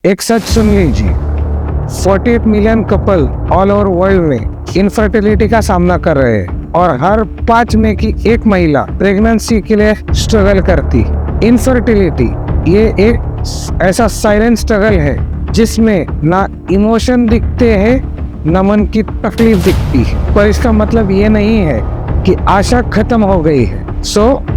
एक सच सुन लीजिए, 48 million couple all over world में इनफर्टिलिटी का सामना कर रहे हैं और हर 5 में की एक महिला प्रेगनेंसी के लिए स्ट्रगल करती। इनफर्टिलिटी ये एक ऐसा साइलेंट स्ट्रगल है जिसमें ना इमोशन दिखते हैं ना मन की तकलीफ दिखती है, पर इसका मतलब ये नहीं है कि आशा खत्म हो गई है।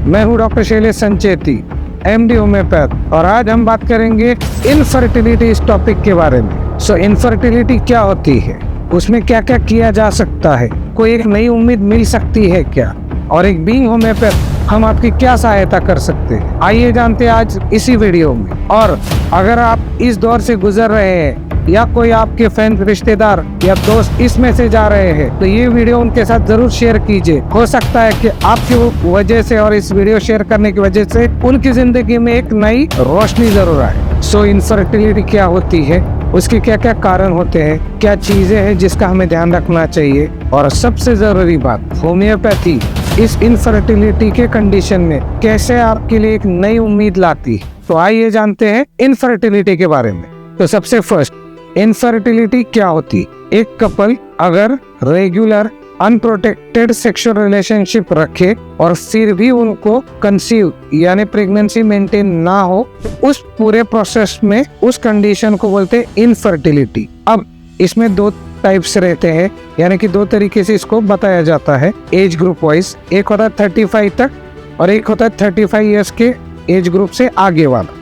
मैं हूँ doctor Shailesh Sancheti, MD homeopath, और आज हम बात करेंगे इनफर्टिलिटी इस टॉपिक के बारे में। इनफर्टिलिटी क्या होती है, उसमें क्या क्या किया जा सकता है, कोई एक नई उम्मीद मिल सकती है क्या, और एक बीइंग होम्योपैथ हम आपकी क्या सहायता कर सकते हैं, आइए जानते हैं आज इसी वीडियो में। और अगर आप इस दौर से गुजर रहे हैं या कोई आपके फ्रेंड, रिश्तेदार या दोस्त इसमें से जा रहे हैं तो ये वीडियो उनके साथ जरूर शेयर कीजिए। हो सकता है कि आपकी वजह से और इस वीडियो शेयर करने की वजह से उनकी जिंदगी में एक नई रोशनी जरूर आए। इनफर्टिलिटी क्या होती है, उसके क्या क्या कारण होते हैं, क्या चीजें हैं जिसका हमें ध्यान रखना चाहिए, और सबसे जरूरी बात, होम्योपैथी इस इनफर्टिलिटी के कंडीशन में कैसे आपके लिए एक नई उम्मीद लाती। तो आइए जानते हैं इनफर्टिलिटी के बारे में। तो सबसे फर्स्ट, इनफर्टिलिटी क्या होती। एक कपल अगर रेगुलर अनप्रोटेक्टेड सेक्सुअल रिलेशनशिप रखे और फिर भी उनको कंसीव यानी प्रेगनेंसी मेंटेन ना हो, उस पूरे प्रोसेस में उस कंडीशन को बोलते हैं इनफर्टिलिटी। अब इसमें दो टाइप्स रहते हैं, यानी कि दो तरीके से इसको बताया जाता है एज ग्रुप वाइज। एक होता है 35 तक और एक होता है 35 ईयर्स के एज ग्रुप से आगे वाला।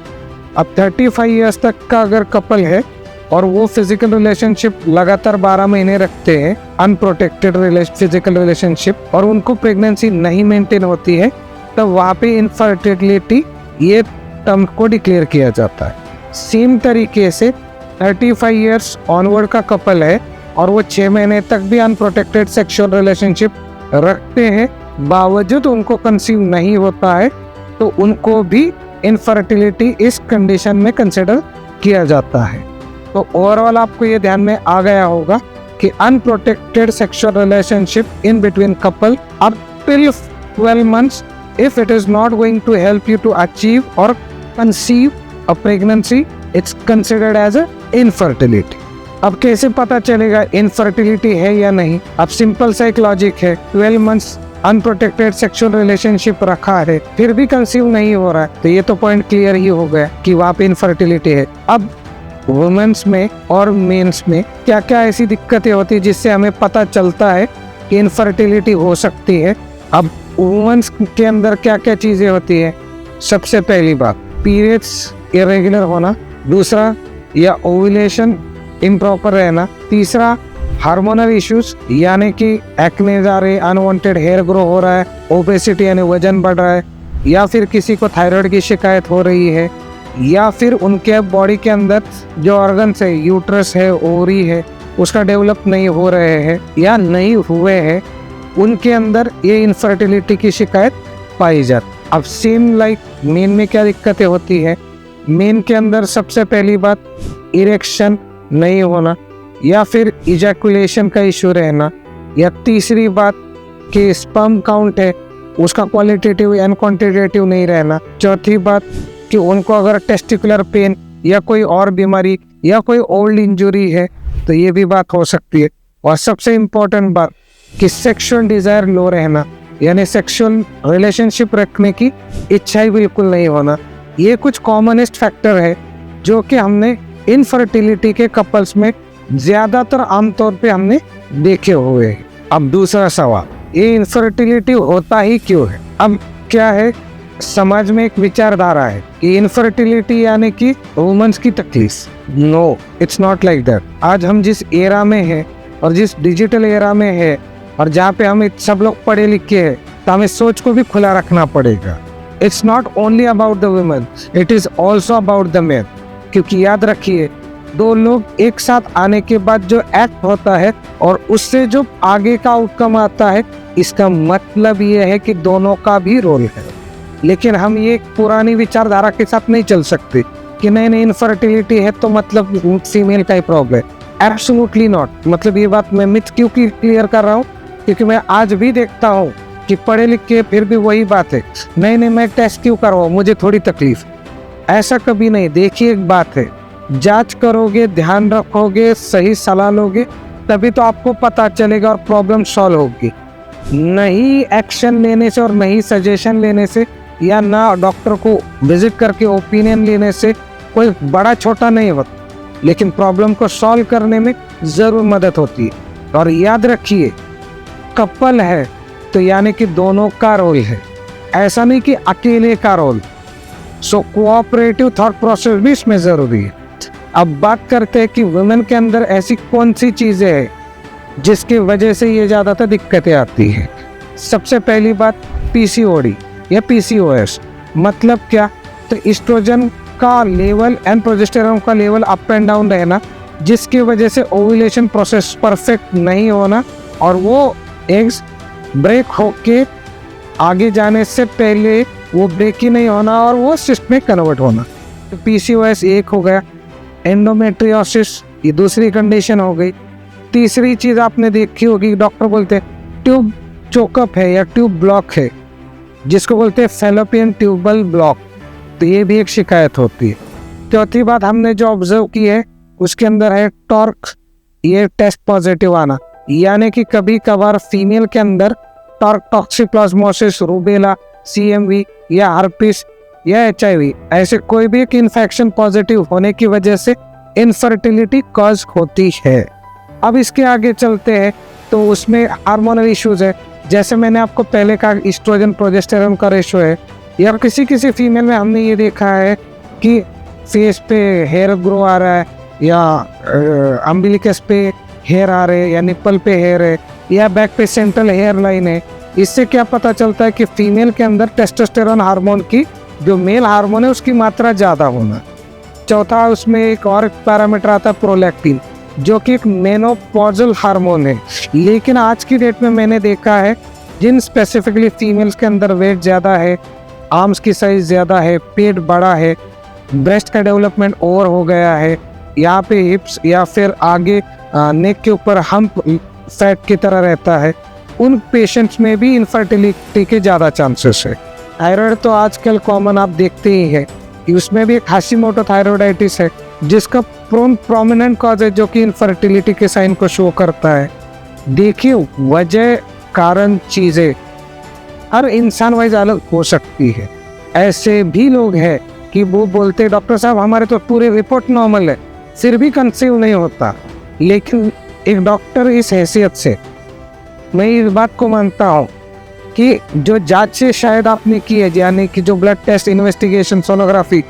अब 35 ईयर्स तक का अगर कपल है और वो फिजिकल रिलेशनशिप लगातार 12 महीने रखते हैं, अनप्रोटेक्टेड फिजिकल रिलेशनशिप, और उनको प्रेगनेंसी नहीं मेंटेन होती है, तब वहाँ पे इनफर्टिलिटी ये टर्म को डिक्लेयर किया जाता है। सेम तरीके से 35 ईयर्स ऑनवर्ड का कपल है और वो 6 महीने तक भी अनप्रोटेक्टेड सेक्सुअल रिलेशनशिप रखते हैं, बावजूद उनको कंसीव नहीं होता है, तो उनको भी इनफर्टिलिटी इस कंडीशन में कंसिडर किया जाता है। तो ओवरऑल आपको ये ध्यान में आ गया होगा कि unprotected sexual relationship in between couple up till 12 months, if it is not going to help you to achieve or conceive a pregnancy, it's considered as a infertility. अब कैसे पता चलेगा इनफर्टिलिटी है या नहीं? अब सिंपल सा एक लॉजिक है, 12 months अनप्रोटेक्टेड सेक्सुअल रिलेशनशिप रखा है फिर भी कंसीव नहीं हो रहा है, तो ये तो पॉइंट क्लियर ही हो गया कि वहाँ पे इनफर्टिलिटी है। अब वुमेन्स में और मेंस में क्या क्या ऐसी दिक्कतें होती है जिससे हमें पता चलता है कि इनफर्टिलिटी हो सकती है। अब वुमेन्स के अंदर क्या क्या चीज़ें होती है, सबसे पहली बात पीरियड्स इरेगुलर होना, दूसरा या ओव्यूलेशन इम्प्रॉपर रहना, तीसरा हार्मोनल इश्यूज यानी कि एक्ने आ रहे, अनवांटेड हेयर ग्रो हो रहा है, ओबेसिटी यानी वजन बढ़ रहा है, या फिर किसी को थायराइड की शिकायत हो रही है, या फिर उनके बॉडी के अंदर जो ऑर्गन्स है, यूट्रस है, ओवरी है, उसका डेवलप नहीं हो रहे हैं या नहीं हुए हैं, उनके अंदर ये इनफर्टिलिटी की शिकायत पाई जाती। अब सेम लाइक मेन में क्या दिक्कतें होती है, मेन के अंदर सबसे पहली बात इरेक्शन नहीं होना, या फिर इजैकुलेशन का इशू रहना, या तीसरी बात कि स्पर्म काउंट है उसका क्वालिटेटिव एंड क्वांटिटेटिव नहीं रहना, चौथी बात कि उनको अगर टेस्टिकुलर पेन या कोई और बीमारी या कोई ओल्ड इंजरी है तो ये भी बात हो सकती है, और सबसे इम्पोर्टेंट बात कि सेक्सुअल डिजायर लो रहना, यानी सेक्सुअल रिलेशनशिप रखने की इच्छा ही बिल्कुल नहीं होना। ये कुछ कॉमनेस्ट फैक्टर है जो कि हमने इनफर्टिलिटी के कपल्स में ज्यादातर आमतौर पे हमने देखे हुए हैं। अब दूसरा सवाल, ये इनफर्टिलिटी होता ही क्यों है? अब क्या है, समाज में एक विचारधारा है कि इनफर्टिलिटी यानी कि वुमेन्स की तकलीफ। No, it's not like that. आज हम जिस एरा में हैं और जिस डिजिटल एरा में है और जहाँ पे हम सब लोग पढ़े लिखे हैं, तो हमें सोच को भी खुला रखना पड़ेगा। It's not only about the women, it is also about the man. क्योंकि याद रखिए, दो लोग एक साथ आने के बाद जो एक्ट होता है और उससे जो आगे का आउटकम आता है, इसका मतलब ये है कि दोनों का भी रोल है। लेकिन हम ये पुरानी विचारधारा के साथ नहीं चल सकते कि नहीं इनफर्टिलिटी है तो मतलब फीमेल का ही प्रॉब्लम है। Absolutely not. मतलब ये बात मैं मिथ क्यों क्लियर कर रहा हूँ, क्योंकि मैं आज भी देखता हूँ कि पढ़े लिख के फिर भी वही बात है, नहीं मैं टेस्ट क्यों करवाऊँ, मुझे थोड़ी तकलीफ। ऐसा कभी नहीं। देखिए, एक बात है, जांच करोगे, ध्यान रखोगे, सही सलाह लोगे, तभी तो आपको पता चलेगा और प्रॉब्लम सॉल्व होगी। नहीं एक्शन लेने से और नहीं सजेशन लेने से या ना डॉक्टर को विजिट करके ओपिनियन लेने से कोई बड़ा छोटा नहीं होता, लेकिन प्रॉब्लम को सॉल्व करने में ज़रूर मदद होती है। और याद रखिए, कपल है तो यानी कि दोनों का रोल है, ऐसा नहीं कि अकेले का role. So cooperative thought process भी इसमें ज़रूरी है। अब बात करते हैं कि वुमेन के अंदर ऐसी कौन सी चीज़ें हैं जिसकी वजह से ये ज़्यादातर दिक्कतें आती हैं। सबसे पहली बात पीसीओडी या पीसीओएस, मतलब क्या? तो एस्ट्रोजन का लेवल एंड प्रोजेस्टेरोन का लेवल अप एंड डाउन रहना, जिसकी वजह से ओव्यूलेशन प्रोसेस परफेक्ट नहीं होना और वो एग्स ब्रेक होके आगे जाने से पहले वो ब्रेक ही नहीं होना और वो सिस्ट में कन्वर्ट होना। तो पीसीओएस एक हो गया। एंडोमेट्रियोसिस ये दूसरी कंडीशन हो गई। तीसरी चीज़ आपने देखी होगी, डॉक्टर बोलते हैं ट्यूब चोकअप है या ट्यूब ब्लॉक है, जिसको बोलते हैं फैलोपियन ट्यूबल ब्लॉक, तो ये भी एक शिकायत होती है। चौथी बात हमने जो ऑब्जर्व की है उसके अंदर है टॉर्क, ये टेस्ट पॉजिटिव आना, यानी कि कभी कभार फीमेल के अंदर टॉर्क टॉक्सिप्लाज्मोसिस, रूबेला, सीएमवी या हर्पिस या एचआईवी ऐसे कोई भी एक इन्फेक्शन पॉजिटिव होने की वजह से इनफर्टिलिटी कॉज होती है। अब इसके आगे चलते हैं तो उसमें हार्मोनल इश्यूज है, जैसे मैंने आपको पहले कहा एस्ट्रोजन प्रोजेस्टेरोन का रेशो है, या किसी किसी फीमेल में हमने ये देखा है कि फेस पे हेयर ग्रो आ रहा है या अम्बिलिकस पे हेयर आ रहे हैं या निप्पल पे हेयर है या बैक पे सेंट्रल हेयर लाइन है। इससे क्या पता चलता है कि फीमेल के अंदर टेस्टोस्टेरोन हार्मोन की जो मेल हार्मोन है उसकी मात्रा ज़्यादा होना। चौथा उसमें एक और पैरामीटर आता है प्रोलैक्टिन, जो कि एक मेनोपॉजल हार्मोन है, लेकिन आज की डेट में मैंने देखा है जिन स्पेसिफिकली फीमेल्स के अंदर वेट ज़्यादा है, आर्म्स की साइज ज़्यादा है, पेट बड़ा है, ब्रेस्ट का डेवलपमेंट ओवर हो गया है, यहाँ पे हिप्स या फिर आगे नेक के ऊपर हम्प फैट की तरह रहता है, उन पेशेंट्स में भी इनफर्टिलिटी के ज़्यादा चांसेस है। थायराइड तो आजकल कॉमन आप देखते ही है कि उसमें भी एक हाशिमोटो थायराइडाइटिस है, जिसका प्रोमिनेंट कॉज है जो कि इनफर्टिलिटी के साइन को शो करता है। देखिए, वजह कारण चीज़ें हर इंसान वाइज अलग हो सकती है। ऐसे भी लोग हैं कि वो बोलते हैं डॉक्टर साहब हमारे तो पूरे रिपोर्ट नॉर्मल है, फिर भी कंसीव नहीं होता। लेकिन एक डॉक्टर इस हैसियत से मैं इस बात को मानता हूँ कि जो जांचें शायद आपने की है, यानी कि जो ब्लड टेस्ट, इन्वेस्टिगेशन, सोनोग्राफी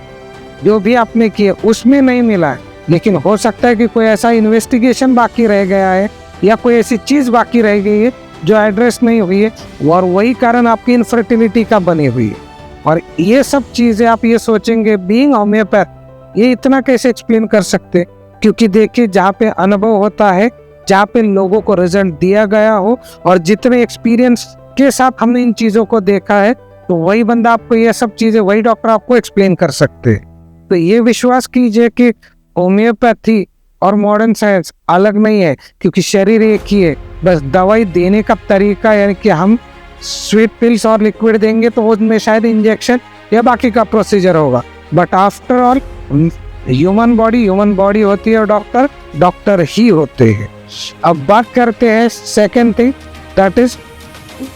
जो भी आपने की है उसमें नहीं मिला है, लेकिन हो सकता है कि कोई ऐसा इन्वेस्टिगेशन बाकी रह गया है या कोई ऐसी चीज़ बाकी रह गई है जो एड्रेस नहीं हुई है और वही कारण आपकी इनफर्टिलिटी का बनी हुई है। और ये सब चीज़ें आप ये सोचेंगे बीइंग होम्योपैथ ये इतना कैसे एक्सप्लेन कर सकते, क्योंकि देखिए जहाँ पे अनुभव होता है, जहाँ पे लोगों को रिजल्ट दिया गया हो और जितने एक्सपीरियंस के साथ हमने इन चीज़ों को देखा है, तो वही बंदा आपको ये सब चीज़ें, वही डॉक्टर आपको एक्सप्लेन कर सकते हैं। तो ये विश्वास कीजिए कि होम्योपैथी और मॉडर्न साइंस अलग नहीं है, क्योंकि शरीर एक ही है, बस दवाई देने का तरीका, यानी कि हम स्वीट पिल्स और लिक्विड देंगे तो उसमें शायद इंजेक्शन या बाकी का प्रोसीजर होगा, but after all human body होती है और डॉक्टर ही होते हैं। अब बात करते हैं second thing, that is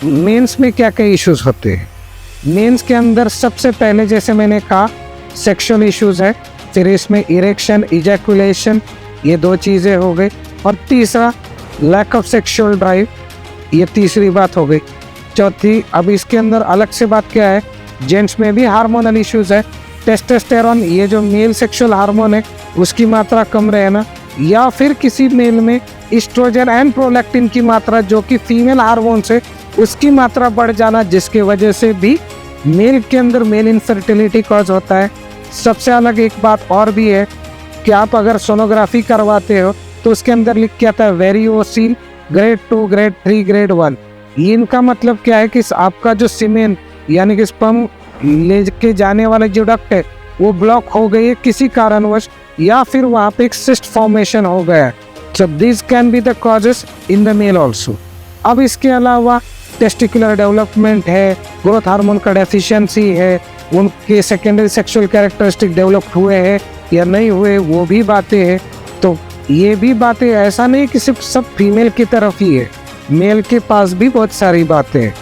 men's में क्या क्या इश्यूज होते हैं। मेंस के अंदर सबसे पहले जैसे मैंने कहा सेक्सुअल इश्यूज है, फिर इसमें इरेक्शन, इजैकुलेशन, ये दो चीज़ें हो गई, और तीसरा लैक ऑफ सेक्सुअल ड्राइव, ये तीसरी बात हो गई। चौथी, अब इसके अंदर अलग से बात क्या है, जेंट्स में भी हार्मोनल इश्यूज है, टेस्टोस्टेरोन ये जो मेल सेक्सुअल हार्मोन है उसकी मात्रा कम रहना, या फिर किसी मेल में एस्ट्रोजन एंड प्रोलैक्टिन की मात्रा जो कि फीमेल हार्मोन से उसकी मात्रा बढ़ जाना, जिसके वजह से भी मेल के अंदर मेल इनफर्टिलिटी कॉज होता है। सबसे अलग एक बात और भी है कि आप अगर सोनोग्राफी करवाते हो तो उसके अंदर लिख के आता है वेरियोसिल ग्रेड 2, ग्रेड 3, ग्रेड 1। इनका मतलब क्या है कि आपका जो सीमेन यानी कि स्पर्म ले के जाने वाला जो डक्ट है वो ब्लॉक हो गई है किसी कारणवश, या फिर वहाँ पे एक सिस्ट फॉर्मेशन हो गया है। So this can be the causes in the male also. अब इसके अलावा टेस्टिकुलर डेवलपमेंट है, ग्रोथ हार्मोन का डेफिशिएंसी है, उनके सेकेंडरी सेक्सुअल कैरेक्टरिस्टिक डेवलप हुए हैं, या नहीं हुए वो भी बातें हैं। तो ये भी बातें ऐसा नहीं कि सिर्फ सब फीमेल की तरफ ही है, मेल के पास भी बहुत सारी बातें हैं।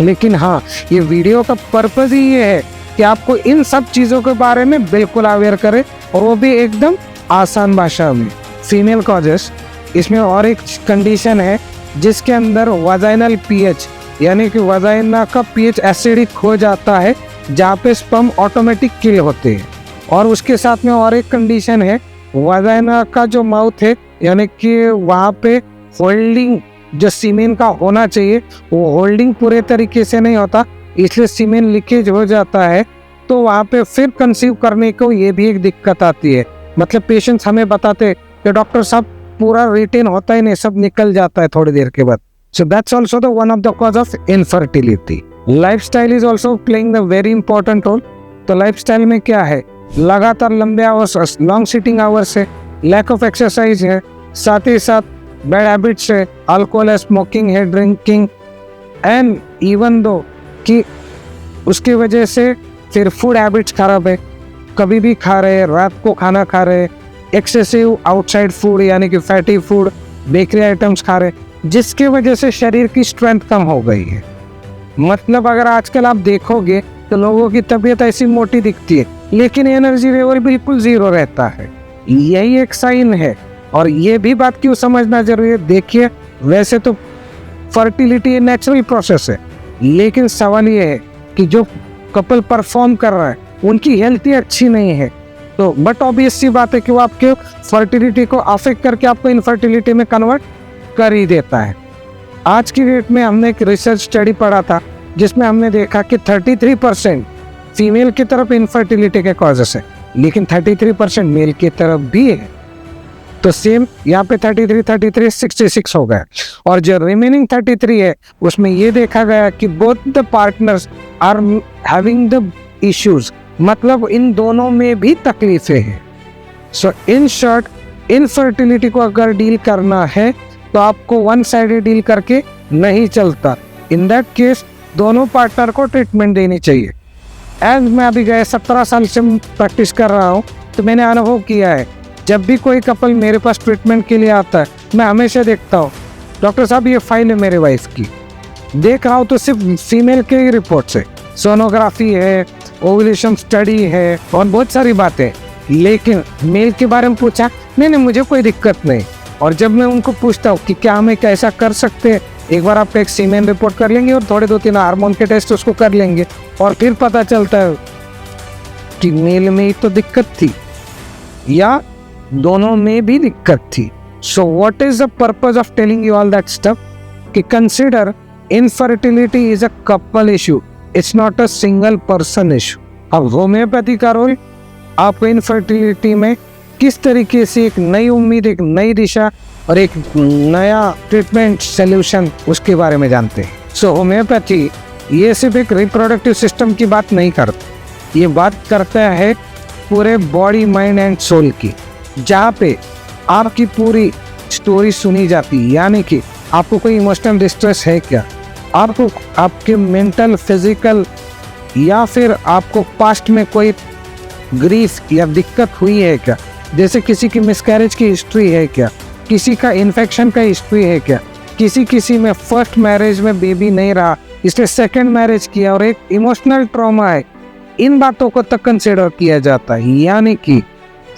लेकिन हाँ, ये वीडियो का पर्पज़ ही ये है कि आपको इन सब चीज़ों के बारे में बिल्कुल अवेयर करे, और वो भी एकदम आसान भाषा में। फीमेल कॉजेस, इसमें और एक कंडीशन है जिसके अंदर वाजाइनल पीएच यानी कि वाजाइना का पीएच एसिडिक हो जाता है, जहाँ पे स्पर्म ऑटोमेटिक किल होते हैं। और उसके साथ में और एक कंडीशन है, वाजाइना का जो माउथ है यानी कि वहाँ पे होल्डिंग जो सीमेन का होना चाहिए वो होल्डिंग पूरे तरीके से नहीं होता, इसलिए सीमेन लीकेज हो जाता है। तो वहाँ पे फिर कंसीव करने को ये भी एक दिक्कत आती है। मतलब पेशेंट्स हमें बताते कि डॉक्टर साहब पूरा रिटेन होता ही नहीं, सब निकल जाता है थोड़ी देर के बाद। So that's also the one of the cause of infertility. Lifestyle is also playing the very important role. तो लाइफस्टाइल में क्या है, लगातार लंबे आवर्स, लॉन्ग सिटिंग आवर्स है, लैक ऑफ एक्सरसाइज है, साथ ही साथ बैड हैबिट्स है, अल्कोहल है, स्मोकिंग है, ड्रिंकिंग, एंड इवन दो कि उसकी वजह से फिर फूड हैबिट्स खराब है, कभी भी खा रहे हैं, रात को खाना खा रहे हैं, एक्सेसिव आउटसाइड फूड यानी कि फैटी फूड, बेकरी आइटम्स खा रहे हैं, जिसकी वजह से शरीर की स्ट्रेंथ कम हो गई है। मतलब अगर आजकल आप देखोगे तो लोगों की तबीयत ऐसी मोटी दिखती है, लेकिन एनर्जी लेवल बिल्कुल जीरो रहता है। यही एक साइन है, और ये भी बात क्यों समझना जरूरी है। देखिए, वैसे तो फर्टिलिटी नेचुरल प्रोसेस है, लेकिन सवाल ये है कि जो कपल परफॉर्म कर रहा है उनकी हेल्थ ही अच्छी नहीं है। तो बट ऑब्वियस सी बात है कि वो आपके फर्टिलिटी को अफेक्ट करके आपको इनफर्टिलिटी में कन्वर्ट कर ही देता है। आज की डेट में हमने एक रिसर्च स्टडी पढ़ा था जिसमें हमने देखा कि 33% फीमेल की तरफ इनफर्टिलिटी के कॉजेस है, लेकिन 33% मेल की तरफ भी है। तो सेम यहाँ पे 33, 66 हो गया, और जो रिमेनिंग 33 है उसमें ये देखा गया कि both the partners are having the issues, मतलब इन दोनों में भी तकलीफें हैं। सो इन शॉर्ट, इनफर्टिलिटी को अगर डील करना है तो आपको वन साइडेड डील करके नहीं चलता। इन दैट केस दोनों पार्टनर को ट्रीटमेंट देनी चाहिए। एज मैं अभी गए 17 साल से प्रैक्टिस कर रहा हूँ, तो मैंने अनुभव किया है जब भी कोई कपल मेरे पास ट्रीटमेंट के लिए आता है, मैं हमेशा देखता हूँ, डॉक्टर साहब ये फाइल है मेरे वाइफ की, देख रहा हूँ तो सिर्फ फीमेल के ही रिपोर्ट्स है, सोनोग्राफी है, ओवुलेशन स्टडी है और बहुत सारी बातें, लेकिन मेल के बारे में पूछा, नहीं मुझे कोई दिक्कत नहीं। और जब मैं उनको पूछता हूँ कि क्या हम एक ऐसा कर सकते हैं, एक बार आप एक सीमेन रिपोर्ट कर लेंगे और थोड़े 2-3 हार्मोन के टेस्ट उसको कर लेंगे, और फिर पता चलता है कि मेल में ही तो दिक्कत थी या दोनों में भी दिक्कत थी। So what is the purpose of telling you all that stuff कि consider infertility is a couple issue, it's not a single person issue. अब होम्योपैथी का रोल आपको इनफर्टिलिटी में किस तरीके से एक नई उम्मीद, एक नई दिशा और एक नया ट्रीटमेंट सॉल्यूशन, उसके बारे में जानते हैं। सो होम्योपैथी ये सिर्फ एक रिप्रोडक्टिव सिस्टम की बात नहीं करता, ये बात करता है पूरे बॉडी, माइंड एंड सोल की, जहाँ पे आपकी पूरी स्टोरी सुनी जाती है। यानी कि आपको कोई इमोशनल डिस्ट्रेस है क्या, आपको आपके मेंटल, फिजिकल, या फिर आपको पास्ट में कोई ग्रीफ या दिक्कत हुई है क्या, जैसे किसी की मिसकैरेज की हिस्ट्री है क्या, किसी का इन्फेक्शन का हिस्ट्री है क्या, किसी में फर्स्ट मैरिज में बेबी नहीं रहा इसलिए सेकंड मैरिज किया और एक इमोशनल ट्रॉमा है, इन बातों को तक कंसिडर किया जाता है। यानी कि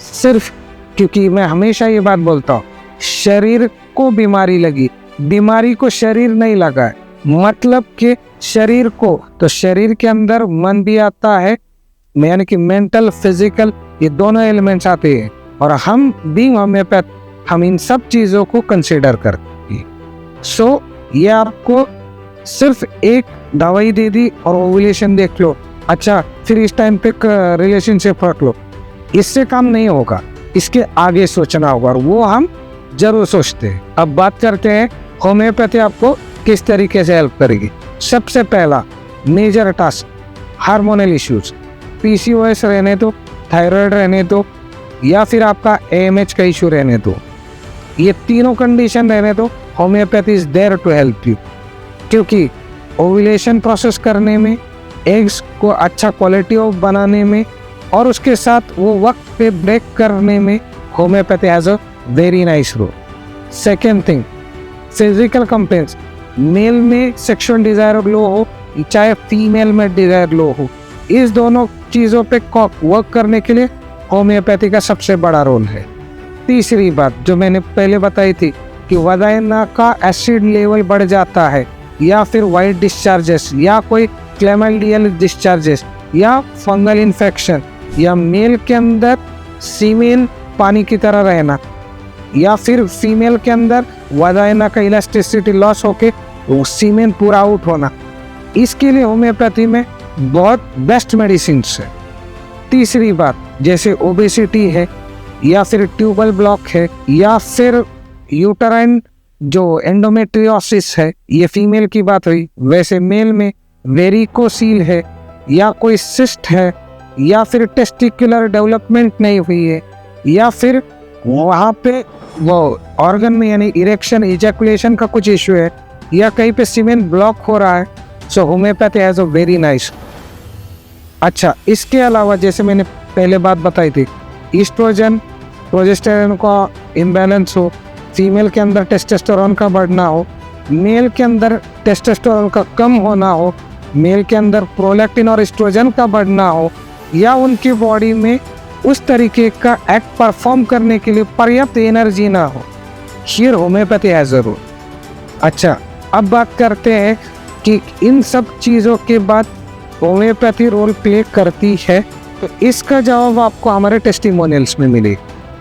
सिर्फ, क्योंकि मैं हमेशा ये बात बोलता हूँ, शरीर को बीमारी लगी, बीमारी को शरीर नहीं लगा है, मतलब कि शरीर को, तो शरीर के अंदर मन भी आता है, यानी कि मेंटल, फिजिकल, ये दोनों एलिमेंट्स आते हैं, और हम बीइंग होम्योपैथ हम इन सब चीज़ों को कंसिडर करते हैं। सो ये आपको सिर्फ एक दवाई दे दी और ओवुलेशन देख लो, अच्छा फिर इस टाइम पे रिलेशनशिप रख लो, इससे काम नहीं होगा, इसके आगे सोचना होगा, और वो हम जरूर सोचते हैं। अब बात करते हैं होम्योपैथी आपको किस तरीके से हेल्प करेगी। सबसे पहला major task, hormonal issues, PCOS रहने दो, थायराइड रहने दो, या फिर आपका एएमएच का इशू रहने दो, ये तीनों कंडीशन रहने दो, homeopathy is there to help you. क्योंकि ओव्यूलेशन प्रोसेस करने में, एग्स को अच्छा क्वालिटी ऑफ बनाने में, और उसके साथ वो वक्त पे ब्रेक करने में homeopathy has a very nice role. Second thing, physical complaints, male में सेक्सुअल डिज़ायर लो हो चाहे फीमेल में डिज़ायर लो हो, इस दोनों चीज़ों पे वर्क करने के लिए होम्योपैथी का सबसे बड़ा रोल है। तीसरी बात जो मैंने पहले बताई थी कि वजाइना का एसिड लेवल बढ़ जाता है या फिर वाइट डिस्चार्जेस या कोई क्लेमाइडियल डिस्चार्जेस या फंगल इन्फेक्शन या मेल के अंदर सीमेन पानी की तरह रहना या फिर फीमेल के अंदर वजाइना का इलास्टिसिटी लॉस होके वो सीमेन पूरा आउट होना, इसके लिए होम्योपैथी में बहुत बेस्ट मेडिसिन है। तीसरी बात जैसे ओबेसिटी है या फिर ट्यूबल ब्लॉक है या फिर यूटराइन जो एंडोमेट्रियोसिस है, ये फीमेल की बात हुई, वैसे मेल में वेरिकोसील है या कोई सिस्ट है या फिर टेस्टिकुलर डेवलपमेंट नहीं हुई है या फिर वहाँ पे वो ऑर्गन में यानी इरेक्शन इजैकुलेशन का कुछ इश्यू है या कहीं पे सीमेन ब्लॉक हो रहा है, so homeopathy has a very nice. अच्छा, इसके अलावा जैसे मैंने पहले बात बताई थी, ईस्ट्रोजन प्रोजेस्टेरोन का इम्बैलेंस हो, फीमेल के अंदर टेस्टोस्टेरोन का बढ़ना हो, मेल के अंदर टेस्टोस्टेरोन का कम होना हो, मेल के अंदर प्रोलैक्टिन और एस्ट्रोजन का बढ़ना हो या उनकी बॉडी में उस तरीके का एक्ट परफॉर्म करने के लिए पर्याप्त एनर्जी ना हो, हियर होम्योपैथी है ज़रूर। अच्छा, अब बात करते हैं कि इन सब चीज़ों के बाद होम्योपैथी रोल प्ले करती है, तो इसका जवाब आपको हमारे टेस्टिमोनियल्स में मिले।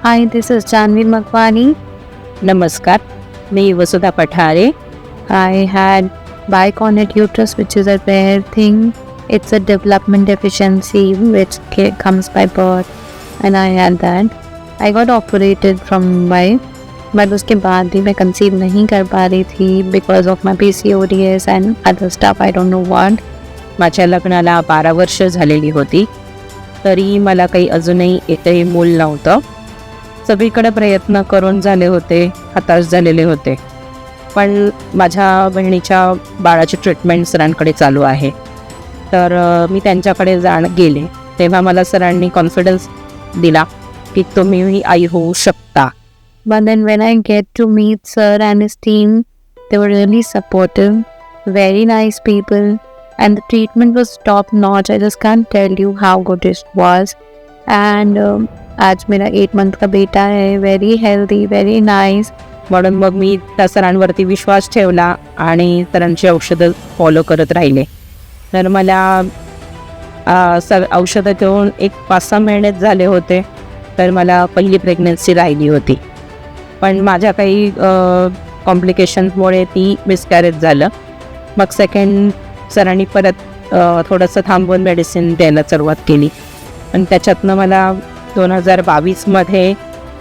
हाय, दिस इज जानवी मकवानी। नमस्कार, मैं वसुधा Pathare. I had bicornate uterus, which is a rare thing. It's a development deficiency which comes by birth, and I had that. I got operated from Mumbai, but उसके बाद भी मैं conceive नहीं कर पा रही थी because of my PCODs and other stuff. I don't know what. माझ्या लग्नाला 12 वर्ष झालेली होती, तरी मला काही अजूनही एकही मूल नव्हतं. सगळीकडे प्रयत्न करून झाले होते, हताश झालेले होते. पण माझ्या बहिणीच्या बाळाची ट्रीटमेंट सरांकडे चालू आहे, तर मी त्यांच्याकडे गेले. तेव्हा मला सरांनी कॉन्फिडन्स दिला की तुम्ही आई होऊ शकता. But then when I get to meet sir and his team, they were really supportive, very nice people, and the treatment was top notch. I just can't tell you how good it was. And आज मेरा 8 month का बेटा है, very healthy, very nice. म्हणून मग मी त्या सरांवरती विश्वास ठेवला आणि सरांची औषधं फॉलो करत राहिले. तर मला औषधं घेऊन 5-6 महिनेच झाले होते, तर मला पहिली प्रेग्नन्सी राहिली होती. पण माझ्या काही कॉम्प्लिकेशन्समुळे ती मिसकॅरेज झालं. मग सेकंड सरांनी परत थोडंसं थांबवून मेडिसिन द्यायला सुरुवात केली आणि त्याच्यातनं मला 2022मध्ये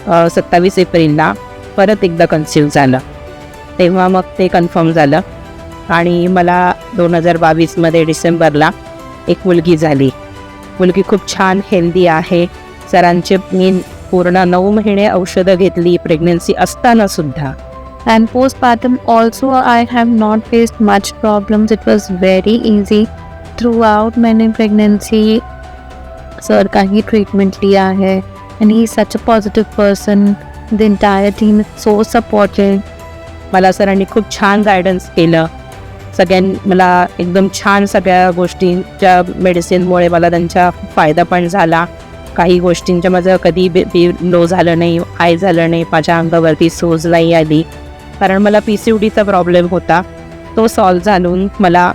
27 एप्रिलला परत एकदा कन्सीव्ह झालं. तेव्हा मग ते कन्फर्म झालं आणि मला 2022मध्ये डिसेंबरला एक मुलगी झाली. मुलगी खूप छान हेल्दी आहे. सरांचे मी पूर्ण 9 महिने औषधं घेतली प्रेग्नन्सी असताना सुद्धा. And postpartum also I have not faced much problems. It was very easy throughout मैंने pregnancy सर का ही ट्रीटमेंट लिया है and he is such a positive person. The entire team is so supportive. मला सरांनी खूप छान गायडन्स केलं. मला एकदम छान सगळ्या गोष्टींच्या मेडिसिनमुळे मला त्यांचा फायदा पण झाला. काही गोष्टींच्या माझं कधी बी लो झालं नाही, हाय झालं नाही, माझ्या अंगावरती सूज नाही आली, कारण मला PCODचा प्रॉब्लेम होता. तो सॉल्व झालून मला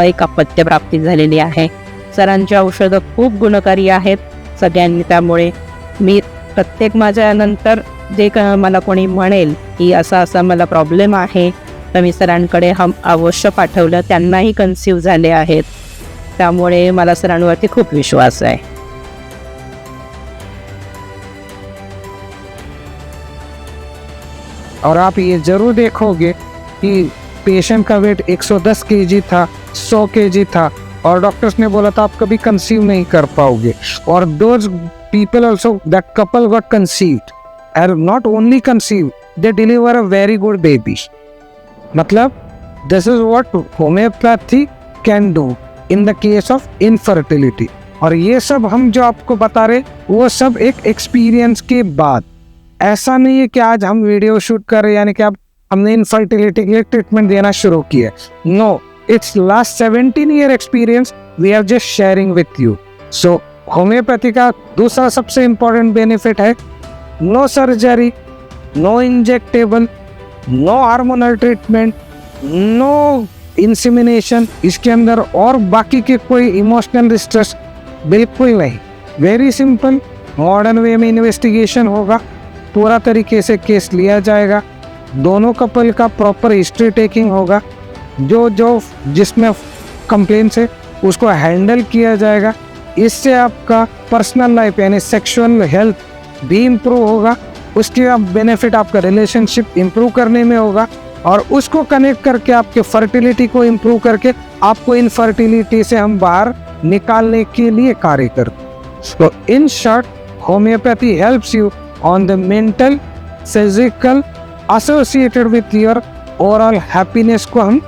एक अपत्य प्राप्ती झालेली आहे. सरांची औषधं खूप गुणकारी आहेत सगळ्यांनी. त्यामुळे मी प्रत्येक माझ्यानंतर जे मला कोणी म्हणेल की असा मला प्रॉब्लेम आहे, तर मी सरांकडे अवश्य पाठवलं. त्यांनाही कन्सीव्ह झाले आहेत. त्यामुळे मला सरांवरती खूप विश्वास आहे. और आप ये जरूर देखोगे कि पेशेंट का वेट 110 kg था, 100 kg था और डॉक्टर्स ने बोला था आप कभी कंसीव नहीं कर पाओगे. और those people also, that couple got conceived and not only conceived, they deliver a very good baby. मतलब this is what homeopathy can do in the case of infertility. और ये सब हम जो आपको बता रहे वो सब एक एक्सपीरियंस के बाद। ऐसा नहीं है कि आज हम वीडियो शूट कर रहे यानी कि अब हमने इनफर्टिलिटी के लिए ट्रीटमेंट देना शुरू किया। No, it's last 17 year experience we are just sharing with you. So homeopathy का दूसरा सबसे इम्पोर्टेंट बेनिफिट है no surgery, no injectable, no hormonal treatment, no insemination इसके अंदर, और बाकी के कोई इमोशनल डिस्ट्रेस बिल्कुल नहीं। वेरी सिंपल, मॉडर्न वे में इन्वेस्टिगेशन होगा, पूरा तरीके से केस लिया जाएगा, दोनों कपल का प्रॉपर हिस्ट्री टेकिंग होगा, जो जो जिसमें कंप्लेंट्स है उसको हैंडल किया जाएगा। इससे आपका पर्सनल लाइफ यानी सेक्सुअल हेल्थ भी इम्प्रूव होगा, उसके बेनिफिट आपका रिलेशनशिप इम्प्रूव करने में होगा, और उसको कनेक्ट करके आपके फर्टिलिटी को इम्प्रूव करके आपको इनफर्टिलिटी से हम बाहर निकालने के लिए कार्य करते। तो in short, homeopathy helps you on the mental physical associated with your overall happiness को हम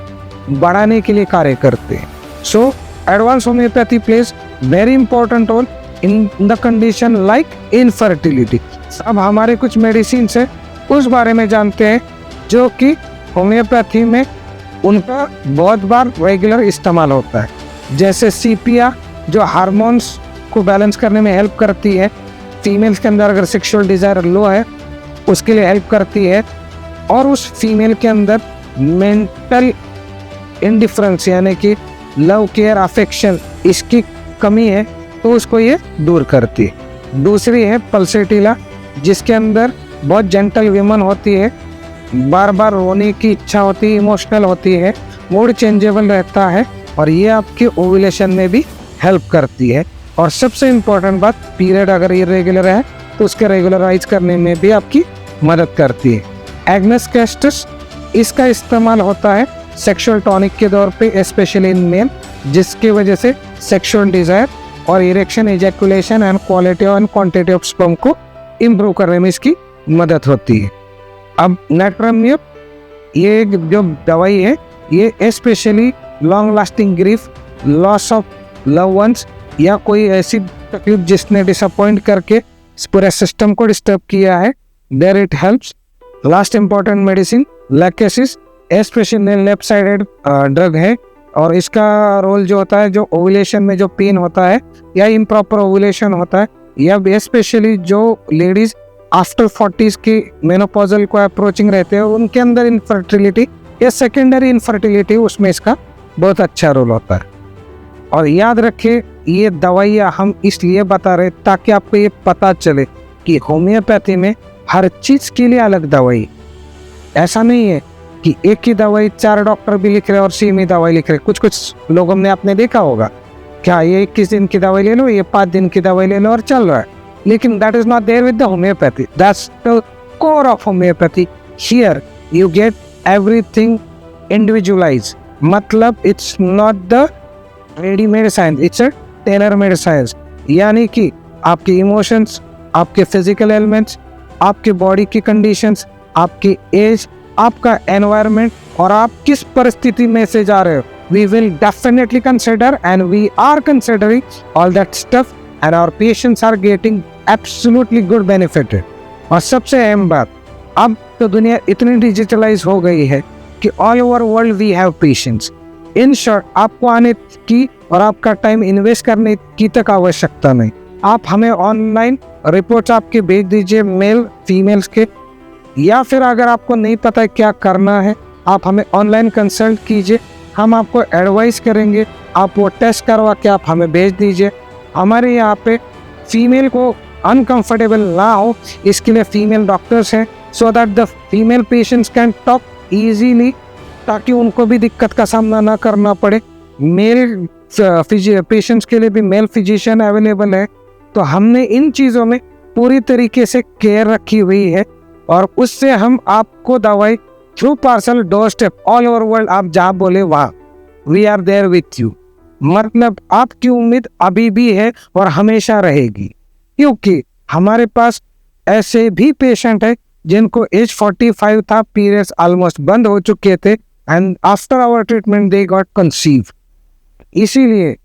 बढ़ाने के लिए कार्य करते हैं। So advance homeopathy plays very important role in the condition like infertility. अब हमारे कुछ मेडिसिन है उस बारे में जानते हैं जो कि होम्योपैथी में उनका बहुत बार रेगुलर इस्तेमाल होता है। जैसे सीपिया जो हार्मोन्स को बैलेंस करने में हेल्प करती है, फीमेल्स के अंदर अगर सेक्सुअल डिज़ायर लो है उसके लिए हेल्प करती है, और उस फीमेल के अंदर मेंटल इंडिफरेंस यानी कि लव केयर अफेक्शन इसकी कमी है तो उसको ये दूर करती है। दूसरी है पल्सेटिला जिसके अंदर बहुत जेंटल विमन होती है, बार बार रोने की इच्छा होती है, इमोशनल होती है, मूड चेंजेबल रहता है, और ये आपके ओव्यूलेशन में भी हेल्प करती है। और सबसे इम्पोर्टेंट बात, पीरियड अगर इरेगुलर है तो उसके रेगुलराइज करने में भी आपकी मदद करती है। एग्नेस कैस्टस इसका इस्तेमाल होता है सेक्सुअल टॉनिक के तौर पे स्पेशली इन मेल, जिसकी वजह से सेक्सुअल डिजायर और erection, ejaculation and quality and quantity of sperm को इम्प्रूव करने में इसकी मदद होती है। अब नेट्रम्यूप ये जो दवाई है ये specially long lasting grief, loss of love ones या कोई ऐसी तकलीफ जिसने डिसअपॉइंट करके पूरे सिस्टम को डिस्टर्ब किया है, there it helps. Last important medicine lachesis specially left sided drug है, और इसका रोल जो होता है जो ओव्यूलेशन में जो पेन होता है या इम्प्रॉपर ओव्यूलेशन होता है, या स्पेशली जो लेडीज आफ्टर 40s की मेनोपॉजल को अप्रोचिंग रहते हैं उनके अंदर इनफर्टिलिटी या सेकेंडरी इनफर्टिलिटी, उसमें इसका बहुत अच्छा रोल होता है। और याद रखें ये दवाइयाँ हम इसलिए बता रहे ताकि आपको ये पता चले कि होम्योपैथी में हर चीज़ के लिए अलग दवाई, ऐसा नहीं है कि एक ही दवाई 4 डॉक्टर भी लिख रहे हैं और सेम ही दवाई लिख रहे हैं। कुछ कुछ लोगों ने आपने देखा होगा क्या ये 21 दिन की दवाई ले लो, ये 5 दिन की दवाई ले लो और चल रहा है, लेकिन that is not there with the homeopathy. That's the core of homeopathy. Here you get everything individualize, मतलब it's not the readymade science, it's a tailor made science. यानी कि आपके इमोशंस, आपके फिजिकल एलिमेंट्स, आपके बॉडी की conditions, आपकी age, आपका environment और आप किस परिस्थिति में से जा रहे हो, we will definitely consider and we are considering all that stuff and our patients are getting absolutely good benefited। और सबसे अहम बात, अब तो दुनिया इतनी डिजिटलाइज हो गई है कि all over world we have patients. In short, आपको आने की और आपका टाइम इन्वेस्ट करने की तक आवश्यकता नहीं। आप हमें ऑनलाइन रिपोर्ट्स आपके भेज दीजिए, मेल फीमेल्स के, या फिर अगर आपको नहीं पता है क्या करना है आप हमें ऑनलाइन कंसल्ट कीजिए, हम आपको एडवाइस करेंगे। आप वो टेस्ट करवा के आप हमें भेज दीजिए। हमारे यहाँ पे फीमेल को अनकंफर्टेबल ना हो इसके लिए फीमेल डॉक्टर्स हैं, so that the female patients can talk easily, ताकि उनको भी दिक्कत का सामना ना करना पड़े। मेल पेशेंट्स के लिए भी मेल फिजिशियन अवेलेबल है। तो हमने इन चीज़ों में पूरी तरीके से केयर रखी हुई है, और उससे हम आपको दवाई through parcel door step all over world, आप जहाँ बोले वहाँ, we are there with you. मतलब आपकी उम्मीद अभी भी है और हमेशा रहेगी, क्योंकि हमारे पास ऐसे भी पेशेंट है जिनको एज 45 था, पीरियड्स ऑलमोस्ट बंद हो चुके थे, and after our treatment they got conceive. इसीलिए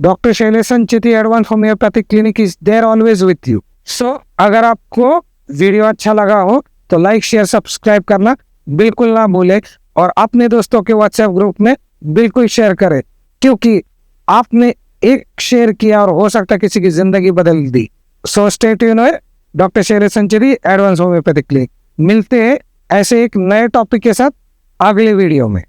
doctor Shailesh Sancheti advance homeopathic clinic is there always with you. So अगर आपको वीडियो अच्छा लगा हो तो लाइक शेयर सब्सक्राइब करना बिल्कुल ना भूले और अपने दोस्तों के व्हाट्सएप ग्रुप में बिल्कुल शेयर करें, क्योंकि आपने एक शेयर किया और हो सकता है किसी की जिंदगी बदल दी। So stay tune with doctor Shailesh Sancheti advance homeopathic clinic. मिलते हैं ऐसे एक नए टॉपिक के साथ अगले वीडियो में।